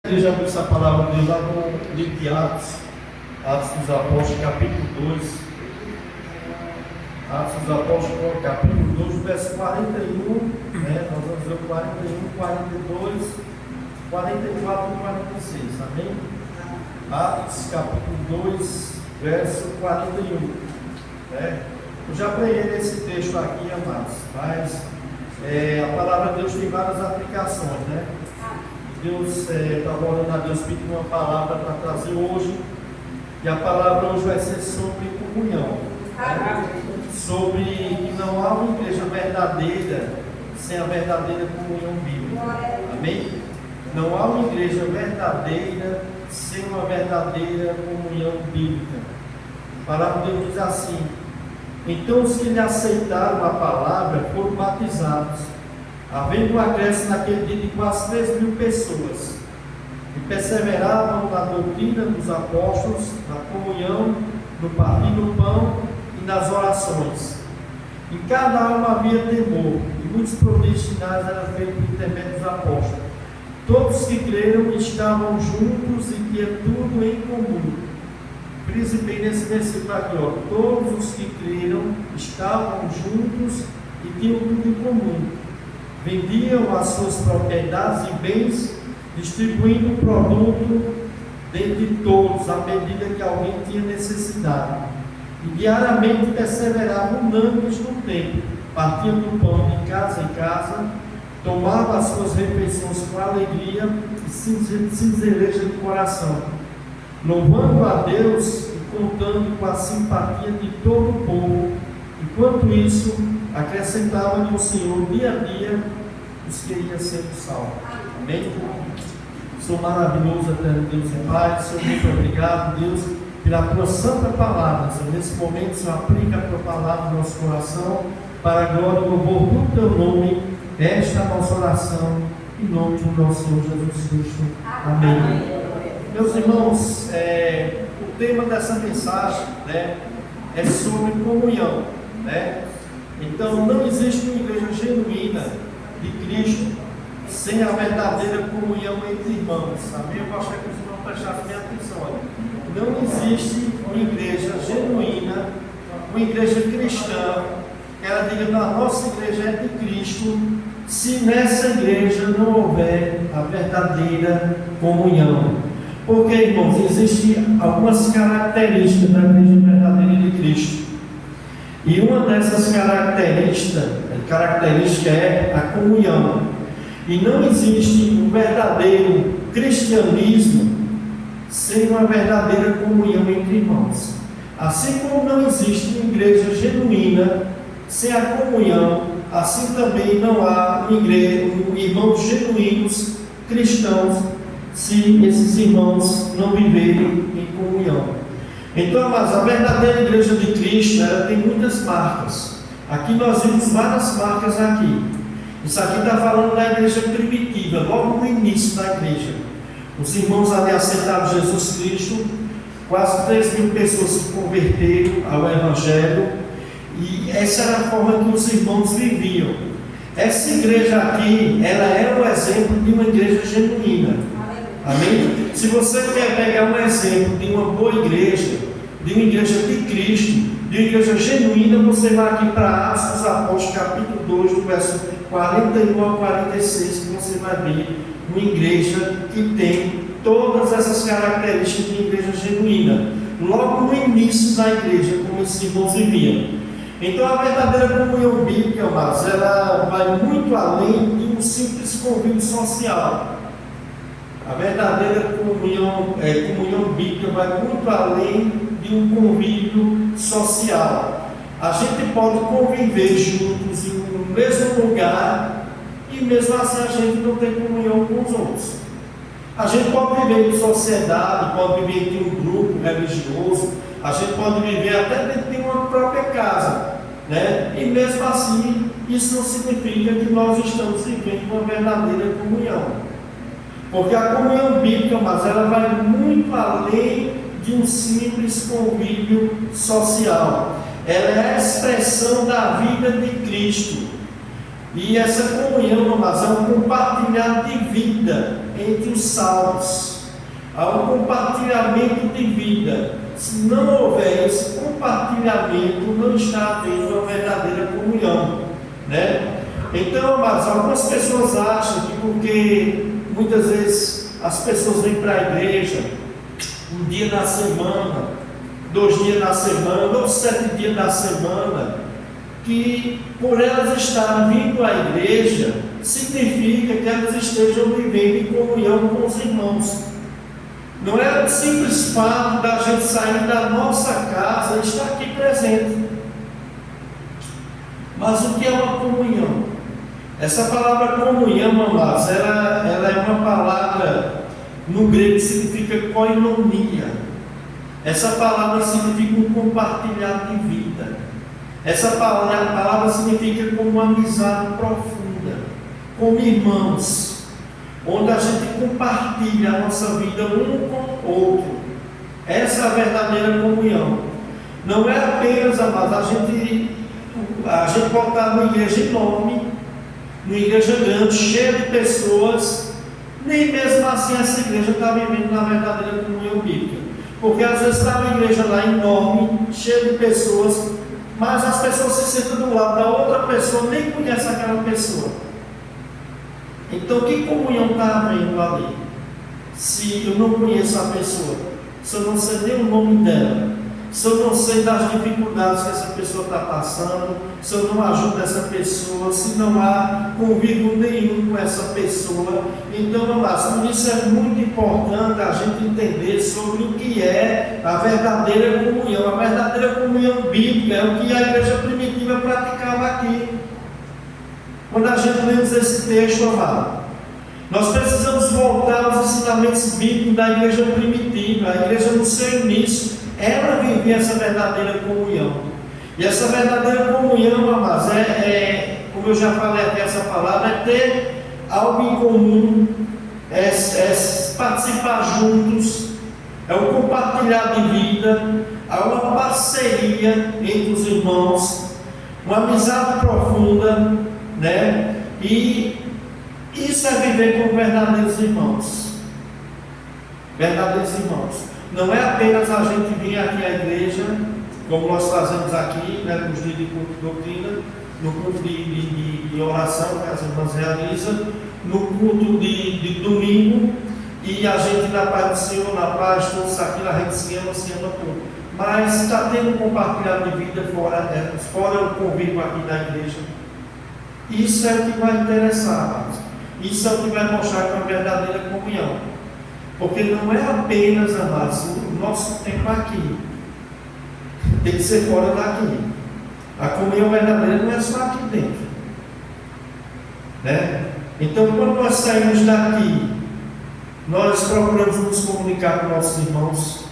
Eu já viu essa palavra de Deus lá no livro de Atos dos Apóstolos, capítulo 2. Atos dos Apóstolos, capítulo 2, verso 41, né? Nós vamos ver o 41, 42, 44 e 46, amém? Atos, capítulo 2, verso 41, né? Eu já preguei esse texto aqui, amados, mas a palavra de Deus tem várias aplicações, né? Deus estava orando a Deus pedindo uma palavra para trazer hoje, e a palavra hoje vai ser sobre comunhão, né? Sobre que não há uma igreja verdadeira sem a verdadeira comunhão bíblica, amém? Não há uma igreja verdadeira sem uma verdadeira comunhão bíblica. A palavra de Deus diz assim: então os que lhe aceitaram a palavra foram batizados, havendo um acréscimo naquele dia de quase 3.000 pessoas, e perseveravam na doutrina dos apóstolos, na comunhão, no partir do pão e nas orações. Em cada alma havia temor, e muitos prodígios e sinais eram feitos por intermédio dos apóstolos. Todos que creram estavam juntos e tinham tudo em comum. Frise bem nesse versículo aqui, ó. Todos os que creram estavam juntos e tinham tudo em comum. Vendiam as suas propriedades e bens, distribuindo o produto dentre todos, à medida que alguém tinha necessidade. E diariamente perseveravam unânimes no templo, partiam do pão de casa em casa, tomavam as suas refeições com alegria e sinceridade de coração, louvando a Deus e contando com a simpatia de todo o povo. Enquanto isso, acrescentava-lhe o Senhor dia a dia os que iam sendo salvos. Amém? Sou maravilhoso, eterno Deus e Pai. Senhor, muito obrigado, Deus, pela tua santa palavra. Senhor, nesse momento, Senhor, aplica a tua palavra no nosso coração, para a glória e louvor do teu nome. Esta é a nossa oração, em nome do nosso Senhor Jesus Cristo. Amém. Meus irmãos, o tema dessa mensagem, né, é sobre comunhão, né? Então, não existe uma igreja genuína de Cristo sem a verdadeira comunhão entre irmãos. Sabia? Eu gostaria que os irmãos prestassem minha atenção. Olha. Não existe uma igreja genuína, uma igreja cristã, que ela diga: a nossa igreja é de Cristo, se nessa igreja não houver a verdadeira comunhão. Porque, irmãos, existem algumas características da igreja verdadeira de Cristo. E uma dessas características é a comunhão. E não existe um verdadeiro cristianismo sem uma verdadeira comunhão entre irmãos. Assim como não existe uma igreja genuína sem a comunhão, assim também não há uma igreja, irmãos genuínos cristãos, se esses irmãos não viverem em comunhão. Então, mas a verdadeira igreja de Cristo, ela tem muitas marcas. Aqui nós vimos várias marcas aqui. Isso aqui está falando da igreja primitiva, logo no início da igreja. Os irmãos ali aceitaram Jesus Cristo, quase 3.000 pessoas se converteram ao Evangelho, e essa era a forma que os irmãos viviam. Essa igreja aqui, ela é um exemplo de uma igreja genuína. Amém? Se você quer pegar um exemplo de uma boa igreja, de uma igreja de Cristo, de uma igreja genuína, você vai aqui para Atos dos Apóstolos, capítulo 2, do verso 41 ao 46, que você vai ver uma igreja que tem todas essas características de igreja genuína, logo no início da igreja, como esses irmãos viviam. Então, a verdadeira comunhão bíblica, amados, ela vai muito além de um simples convívio social. A verdadeira comunhão bíblica vai muito além de um convívio social. A gente pode conviver juntos em um mesmo lugar e mesmo assim a gente não tem comunhão com os outros. A gente pode viver em sociedade, pode viver em um grupo religioso, a gente pode viver até dentro de uma própria casa, né? E mesmo assim, isso não significa que nós estamos vivendo uma verdadeira comunhão. Porque a comunhão bíblica, mas ela vai muito além de um simples convívio social. Ela é a expressão da vida de Cristo. E essa comunhão, mas é um compartilhar de vida entre os salvos. Há um compartilhamento de vida. Se não houver esse compartilhamento, não está havendo uma verdadeira comunhão, né? Então, amados, algumas pessoas acham que porque muitas vezes as pessoas vêm para a igreja um dia na semana, 2 dias na semana, ou 7 dias na semana, que por elas estarem vindo à igreja, significa que elas estejam vivendo em comunhão com os irmãos. Não é o simples fato da gente sair da nossa casa e estar aqui presente. Mas o que é uma comunhão? Essa palavra comunhão, amados, ela é uma palavra no grego que significa koinonia. Essa palavra significa um compartilhar de vida. Essa palavra significa como uma amizade profunda, como irmãos, onde a gente compartilha a nossa vida um com o outro. Essa é a verdadeira comunhão. Não é apenas, amados, a gente pode estar numa igreja enorme, numa igreja grande, cheia de pessoas, nem mesmo assim essa igreja está vivendo na verdadeira comunhão bíblica. Porque às vezes está uma igreja lá enorme, cheia de pessoas, mas as pessoas se sentam do lado da outra pessoa, nem conhece aquela pessoa. Então, que comunhão está havendo ali? Se eu não conheço a pessoa, se eu não sei nem o nome dela, se eu não sei das dificuldades que essa pessoa está passando, se eu não ajudo essa pessoa, se não há convívio nenhum com essa pessoa. Então, amados, por isso é muito importante a gente entender sobre o que é a verdadeira comunhão. A verdadeira comunhão bíblica é o que a igreja primitiva praticava aqui. Quando a gente lê esse texto, amado, nós precisamos voltar aos ensinamentos bíblicos da igreja primitiva. A igreja no seu início, ela vivia essa verdadeira comunhão. E essa verdadeira comunhão, amados, como eu já falei aqui, essa palavra é ter algo em comum, é participar juntos, é o compartilhar de vida, há uma parceria entre os irmãos, uma amizade profunda, né? E isso é viver como verdadeiros irmãos. Verdadeiros irmãos. Não é apenas a gente vir aqui à igreja, como nós fazemos aqui, né, nos dias de culto de doutrina, no culto de oração que as irmãs realizam, no culto de domingo, e a gente na paz do Senhor, na paz, todos aqui, a gente se ama tudo. Mas está tendo um compartilhado de vida fora o convívio aqui da igreja. Isso é o que vai interessar, amados. Isso é o que vai mostrar que é uma verdadeira comunhão. Porque não é apenas, amados, o nosso tempo aqui. Tem que ser fora daqui. A comunhão verdadeira não é só aqui dentro, né? Então, quando nós saímos daqui, nós procuramos nos comunicar com nossos irmãos.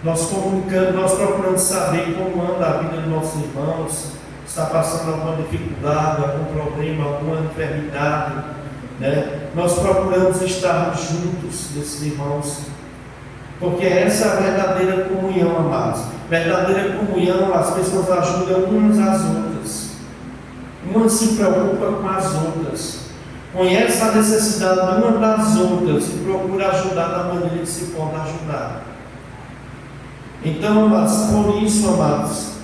Nós procuramos saber como anda a vida dos nossos irmãos. Está passando alguma dificuldade, algum problema, alguma enfermidade, né? Nós procuramos estar juntos desses irmãos, porque essa é a verdadeira comunhão, amados. Verdadeira comunhão, as pessoas ajudam umas às outras, uma se preocupa com as outras, conhece a necessidade de uma das outras e procura ajudar da maneira que se pode ajudar. Então, amados, por isso, amados,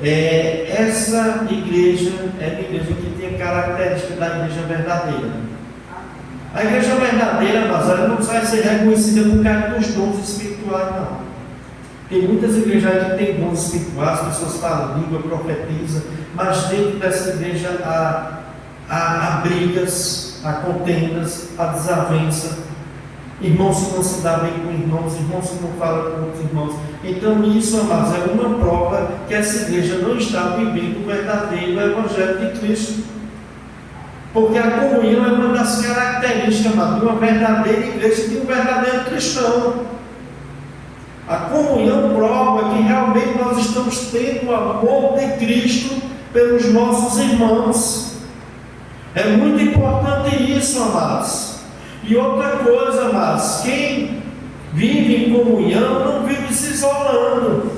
essa igreja é a igreja que tem a característica da igreja verdadeira. A igreja verdadeira, mas ela não vai ser reconhecida por causa dos dons espirituais, não. Tem muitas igrejas que têm dons espirituais, as pessoas falam língua, profetizam, mas dentro dessa igreja há brigas, há contendas, há desavença. Irmãos que não se dão bem com irmãos que não falam com outros irmãos. Então isso, amados, é uma prova que essa igreja não está vivendo o verdadeiro Evangelho de Cristo. Porque a comunhão é uma das características, amados, de uma verdadeira igreja, de um verdadeiro cristão. A comunhão prova que realmente nós estamos tendo o amor de Cristo pelos nossos irmãos. É muito importante isso, amados. E outra coisa, amados, quem vive em comunhão não vive se isolando.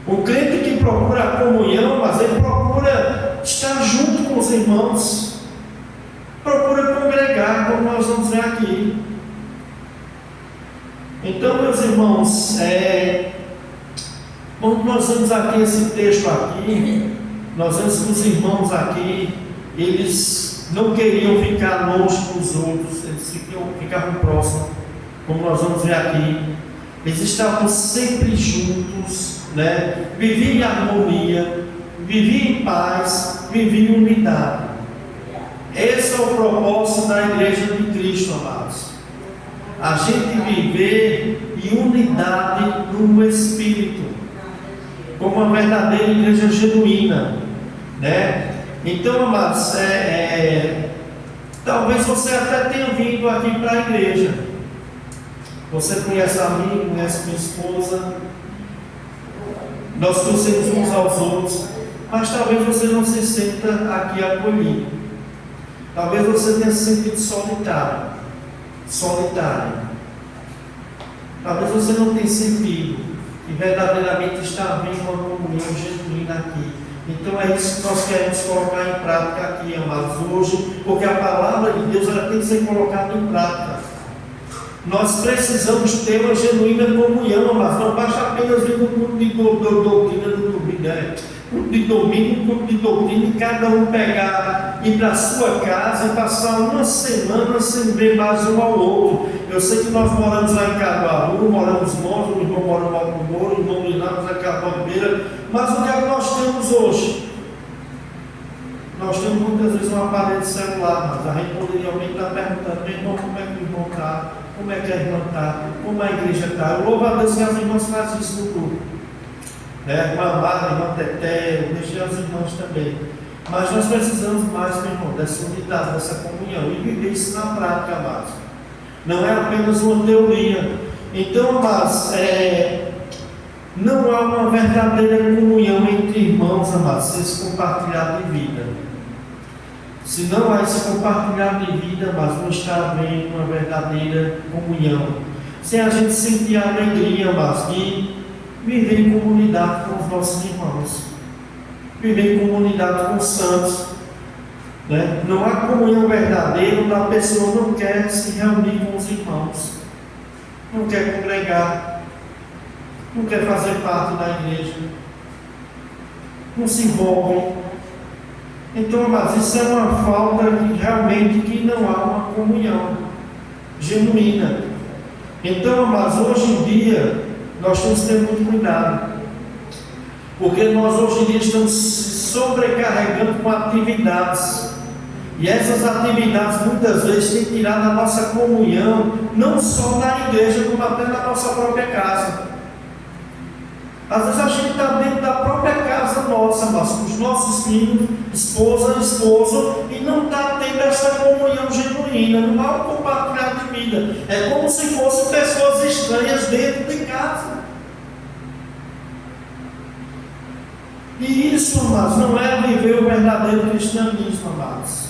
O crente que procura a comunhão, mas ele procura estar junto com os irmãos, procura congregar, como nós vamos ver aqui. Então, meus irmãos, quando nós vemos aqui esse texto aqui, nós vemos que os irmãos aqui, eles não queriam ficar longe dos outros, eles ficavam próximos, como nós vamos ver aqui. Eles estavam sempre juntos, né? Viviam em harmonia, viviam em paz, viviam em unidade. Esse é o propósito da igreja de Cristo, amados. A gente viver em unidade no Espírito, como uma verdadeira igreja genuína, né? Então, amados, talvez você até tenha vindo aqui para a igreja. Você conhece a mim, conhece minha esposa, nós torcemos uns aos outros, mas talvez você não se sinta aqui acolhido. Talvez você tenha se sentido solitário. Talvez você não tenha sentido que verdadeiramente está havendo uma comunhão genuína aqui. Então é isso que nós queremos colocar em prática aqui, amados, hoje, porque a palavra de Deus ela tem que ser colocada em prática. Nós precisamos ter uma genuína comunhão, amados. Não basta apenas vir no culto de doutrina do domingo, né? Culto de domingo, culto de doutrina, e cada um pegar, ir para a sua casa e passar uma semana sem ver mais um ao outro. Eu sei que nós moramos lá em Caruaru, moramos longe, o irmão mora no Alto Moro, o irmão Linhares aqui na Bandeira, mas o que é que nós temos hoje? Nós temos muitas vezes um aparelho celular, mas a gente poderia alguém estar perguntando, meu irmão, como é que o irmão está? Como é que a irmã está? Como a igreja está? Eu louvo a Deus que as irmãs fazem isso no grupo. A irmã Marta, a irmã Teté, eu deixei as irmãs também. Mas nós precisamos mais, meu irmão, dessa unidade, dessa comunhão, e viver isso na prática, amados. Não é apenas uma teoria. Então, amados, não há uma verdadeira comunhão entre irmãos, amados, sem esse compartilhar de vida. Se não há esse compartilhar de vida, mas não está havendo uma verdadeira comunhão. Sem a gente sentir a alegria, mas de viver em comunidade com os nossos irmãos. Viver em comunidade com os santos. Né? Não há comunhão verdadeira quando a pessoa não quer se reunir com os irmãos. Não quer congregar. Não quer fazer parte da igreja. Não se envolve. Então, mas isso é uma falta de realmente que não há uma comunhão genuína. Então, mas hoje em dia nós temos que ter muito cuidado, porque nós hoje em dia estamos se sobrecarregando com atividades, e essas atividades muitas vezes têm tirado a nossa comunhão, não só na igreja, como até na nossa própria casa. Às vezes a gente está dentro da própria casa nossa, mas com os nossos filhos, esposa, esposo, e não está tendo essa comunhão genuína, não há um compartilhar de vida. É como se fossem pessoas estranhas dentro de casa. E isso, amados, não é viver o verdadeiro cristianismo, amados.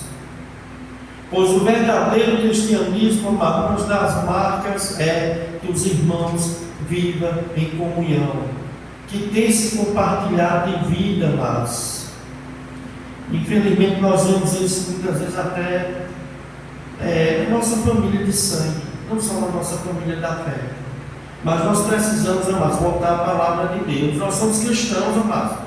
Pois o verdadeiro cristianismo, amados, uma das marcas é que os irmãos vivam em comunhão, que tem se compartilhar de vida, mas infelizmente nós vemos isso muitas vezes até na nossa família de sangue, não só na nossa família da fé, mas nós precisamos, amados, voltar à palavra de Deus. Nós somos cristãos, amados,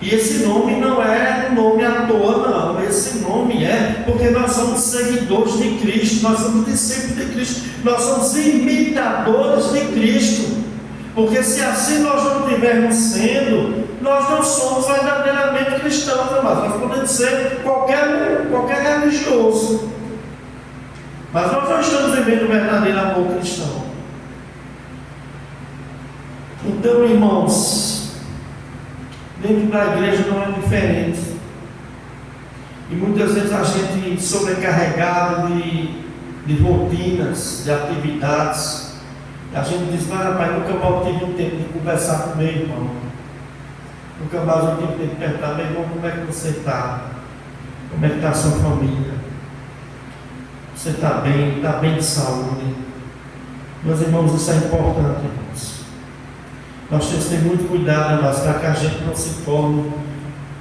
e esse nome não é um nome à toa, não. Esse nome é porque nós somos seguidores de Cristo, nós somos discípulos de Cristo, nós somos imitadores de Cristo. Porque se assim nós não estivermos sendo, nós não somos verdadeiramente cristãos, amados. Nós podemos ser qualquer religioso, mas nós não estamos vivendo o verdadeiro amor cristão. Então, irmãos, dentro da igreja não é diferente. E muitas vezes a gente sobrecarregado de rotinas, de atividades, a gente diz, mas rapaz, nunca mais tive um tempo de conversar com meu irmão. Nunca mais eu tive tempo de perguntar, meu irmão, como é que você está? Como é que está a sua família? Você está bem de saúde? Meus irmãos, isso é importante, irmãos. Nós temos que ter muito cuidado, mas para que a gente não se torne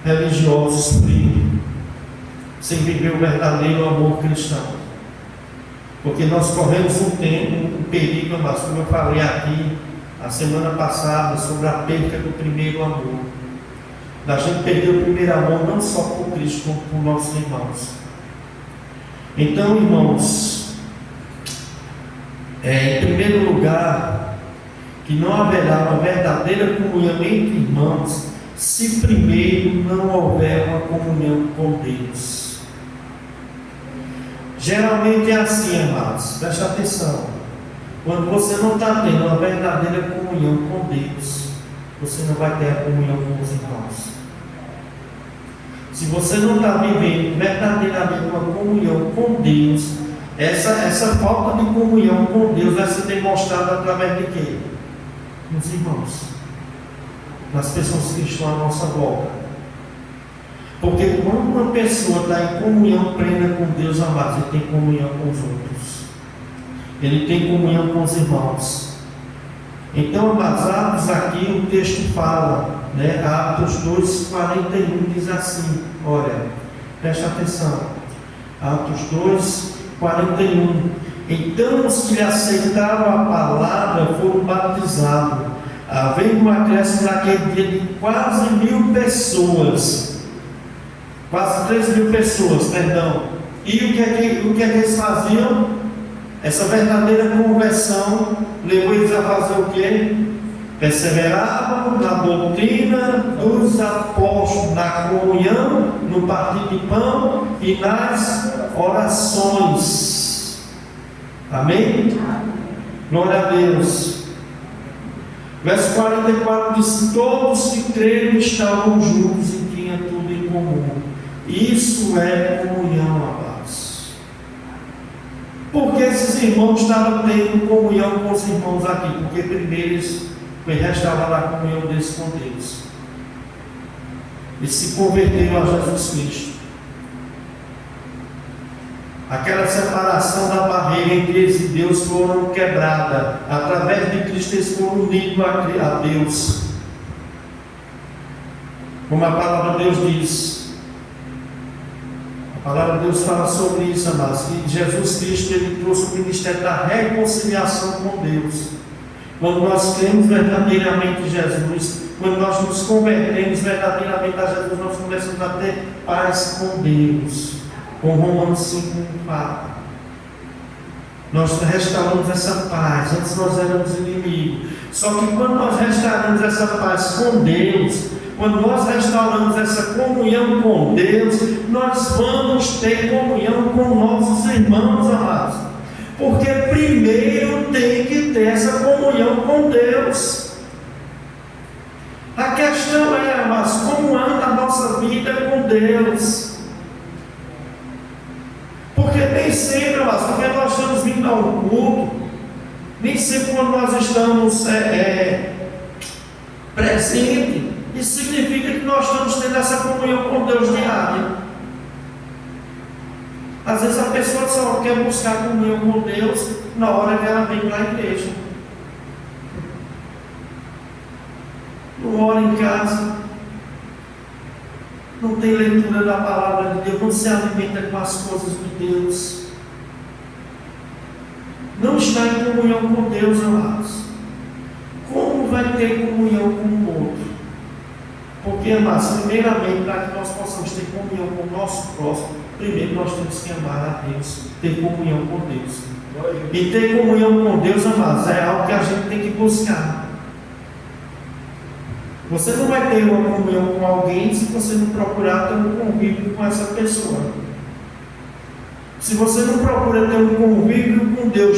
religiosos frios, sem viver o verdadeiro amor cristão. Porque nós corremos um perigo, mas como eu falei aqui a semana passada, sobre a perda do primeiro amor. Da gente perder o primeiro amor, não só por Cristo, como por nossos irmãos. Então, irmãos, em primeiro lugar, que não haverá uma verdadeira comunhão entre irmãos, se primeiro não houver uma comunhão com Deus. Geralmente é assim, amados, preste atenção. Quando você não está tendo uma verdadeira comunhão com Deus, você não vai ter a comunhão com os irmãos. Se você não está vivendo verdadeiramente uma comunhão com Deus, essa falta de comunhão com Deus vai ser demonstrada através de quê? Nos irmãos, nas pessoas que estão à nossa volta. Porque quando uma pessoa está em comunhão plena com Deus, amados, ele tem comunhão com os outros. Ele tem comunhão com os irmãos. Então, amados, Atos aqui, o texto fala, né? Atos 2:41 diz assim, olha, preste atenção. Atos 2:41. Então os que aceitaram a palavra foram batizados, havendo um acréscimo naquele dia de quase 1.000 pessoas. Quase 3.000 pessoas, perdão. E o que é que eles faziam? Essa verdadeira conversão levou eles a fazer o quê? Perseveravam na doutrina dos apóstolos, na comunhão, no partir de pão e nas orações. Amém? Glória a Deus. Verso 44 diz: todos que creram estavam juntos e tinham tudo em comum. Isso é comunhão, amados. Porque esses irmãos estavam tendo comunhão com os irmãos aqui? Porque primeiro eles restauraram a comunhão deles com Deus. Eles se converteram a Jesus Cristo. Aquela separação da barreira entre eles e Deus foram quebrada. Através de Cristo eles foram unidos a Deus. Como a palavra de Deus diz. A palavra de Deus fala sobre isso, amados, que Jesus Cristo ele trouxe o ministério da reconciliação com Deus. Quando nós cremos verdadeiramente em Jesus, quando nós nos convertemos verdadeiramente a Jesus, nós começamos a ter paz com Deus. Com Romanos 5:4. Nós restauramos essa paz. Antes nós éramos inimigos. Só que quando nós restauramos essa paz com Deus, quando nós restauramos essa comunhão com Deus, nós vamos ter comunhão com nossos irmãos, amados. Porque primeiro tem que ter essa comunhão com Deus. A questão é, amados, como anda a nossa vida com Deus? Porque nem sempre, amados, porque nós estamos vindo ao culto, nem sempre quando nós estamos presentes, isso significa que nós estamos tendo essa comunhão com Deus diária. Às vezes a pessoa só quer buscar comunhão com Deus na hora que ela vem para a igreja. Não ora em casa, não tem leitura da palavra de Deus, não se alimenta com as coisas de Deus, não está em comunhão com Deus, amados. Como vai ter comunhão com o outro? Porque, amados, primeiramente, para que nós possamos ter comunhão com o nosso próximo, primeiro nós temos que amar a Deus, ter comunhão com Deus. E ter comunhão com Deus, amados, é algo que a gente tem que buscar. Você não vai ter uma comunhão com alguém se você não procurar ter um convívio com essa pessoa. Se você não procura ter um convívio com Deus